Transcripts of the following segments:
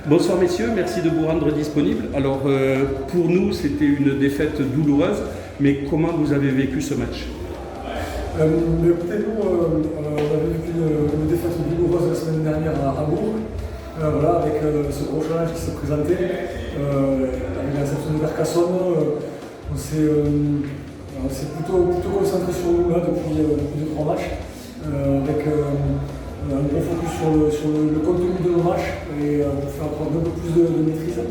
Bonsoir messieurs, merci de vous rendre disponibles. Alors pour nous c'était une défaite douloureuse, mais comment vous avez vécu ce match? Écoutez, nous, on avait vécu une défaite douloureuse la semaine dernière à Bourg, voilà, avec ce gros challenge qui s'est présenté, avec l'inception de Carcassonne. On s'est plutôt concentré sur nous là depuis 2-3 matchs, avec un gros focus sur le contenu de nos matchs et pour faire prendre un peu plus de maîtrise.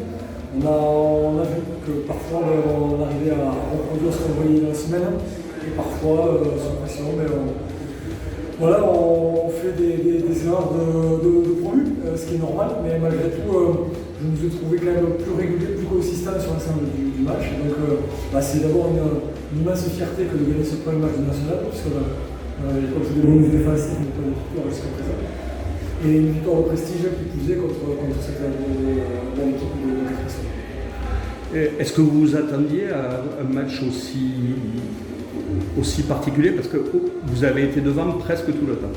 On a vu que parfois on arrivait à reproduire ce qu'on voyait dans la semaine et parfois sous pression, mais on fait des erreurs de promu, ce qui est normal, mais malgré tout je nous ai trouvé quand même plus régulier, plus consistant sur l'ensemble du match. Donc c'est d'abord une immense fierté que de gagner ce premier match de national, puisque comme c'est des bonus défensifs, mais pas de victoire jusqu'à présent. Et une victoire de prestige qui plus est contre cette belle équipe de Carcassonne. Est-ce que vous vous attendiez à un match aussi particulier, parce que vous avez été devant presque tout le temps?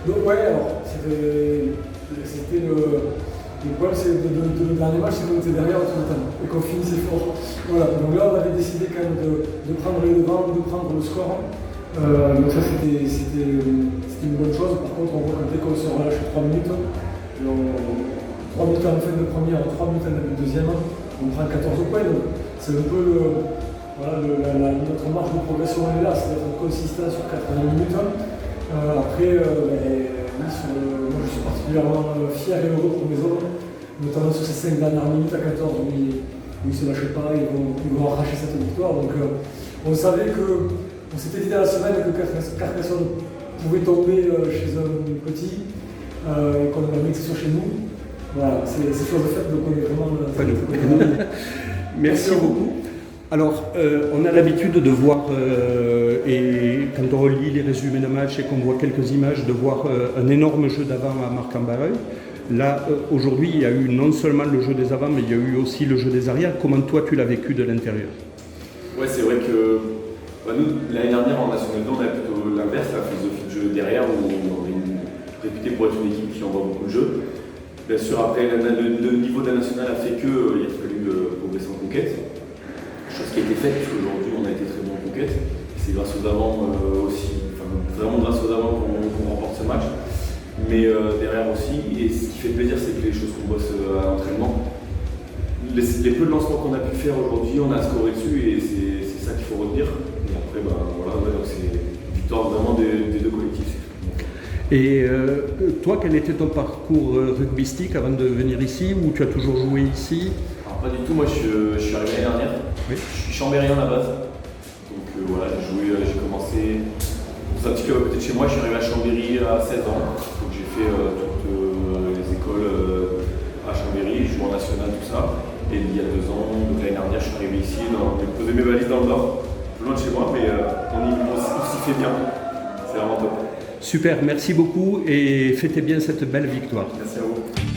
Donc alors c'était le problème, c'est le dernier match, c'est qu'on était derrière tout le temps et qu'on finissait fort. Voilà, donc là on avait décidé quand même de prendre les devants, de prendre le score. Donc ça c'était une bonne chose. Par contre on voit que dès qu'on se relâche 3 minutes, 3 minutes en fin de première, 3 minutes en début de deuxième, on prend 14 points. Donc c'est un peu notre marge de progression elle est là, c'est d'être consistant sur 80 minutes. Après, moi je suis particulièrement fier et heureux pour mes hommes, notamment sur ces 5 dernières minutes à 14 où ils ne se lâchaient pas, ils vont arracher cette victoire. Donc on savait on s'était dit dans la semaine que Carcassonne pouvait tomber chez un petit et qu'on avait mis que ce soit chez nous. Voilà, c'est chose de fait, donc on est vraiment. Merci beaucoup. Alors, on a l'habitude de voir, et quand on relit les résumés de match et qu'on voit quelques images, de voir un énorme jeu d'avant à Marc-en-Barreuil. Là, aujourd'hui, il y a eu non seulement le jeu des avants, mais il y a eu aussi le jeu des arrières. Comment toi, tu l'as vécu de l'intérieur? Ouais, c'est vrai que nous, l'année dernière, en National 2, on a plutôt l'inverse, la philosophie de jeu derrière, où on est réputé pour être une équipe qui envoie beaucoup de jeux. Bien sûr, après, le niveau de la nationale a fait qu'il a fallu progresser en conquête. Chose qui a été faite, puisqu'aujourd'hui on a été très bon en conquête. C'est grâce aux avants aussi, vraiment grâce aux avants qu'on remporte ce match. Mais derrière aussi, et ce qui fait plaisir, c'est que les choses qu'on bosse à l'entraînement, les peu de lancements qu'on a pu faire aujourd'hui, on a scoré dessus et c'est ça qu'il faut retenir. Et après, donc c'est une victoire vraiment des deux collectifs. Et toi, quel était ton parcours rugbystique avant de venir ici, ou tu as toujours joué ici? Alors pas du tout, moi je suis arrivé l'année dernière. Oui. Je suis chambérien à la base. Donc voilà, j'ai commencé dans un petit club à côté de chez moi, je suis arrivé à Chambéry à 16 ans. Donc j'ai fait toutes les écoles à Chambéry, je joue en national, tout ça. Et il y a 2 ans, donc l'année dernière, je suis arrivé ici, j'ai posé mes valises dans le Nord, plus loin de chez moi, mais on s'y fait bien. C'est vraiment top. Super, merci beaucoup et fêtez bien cette belle victoire. Merci à vous.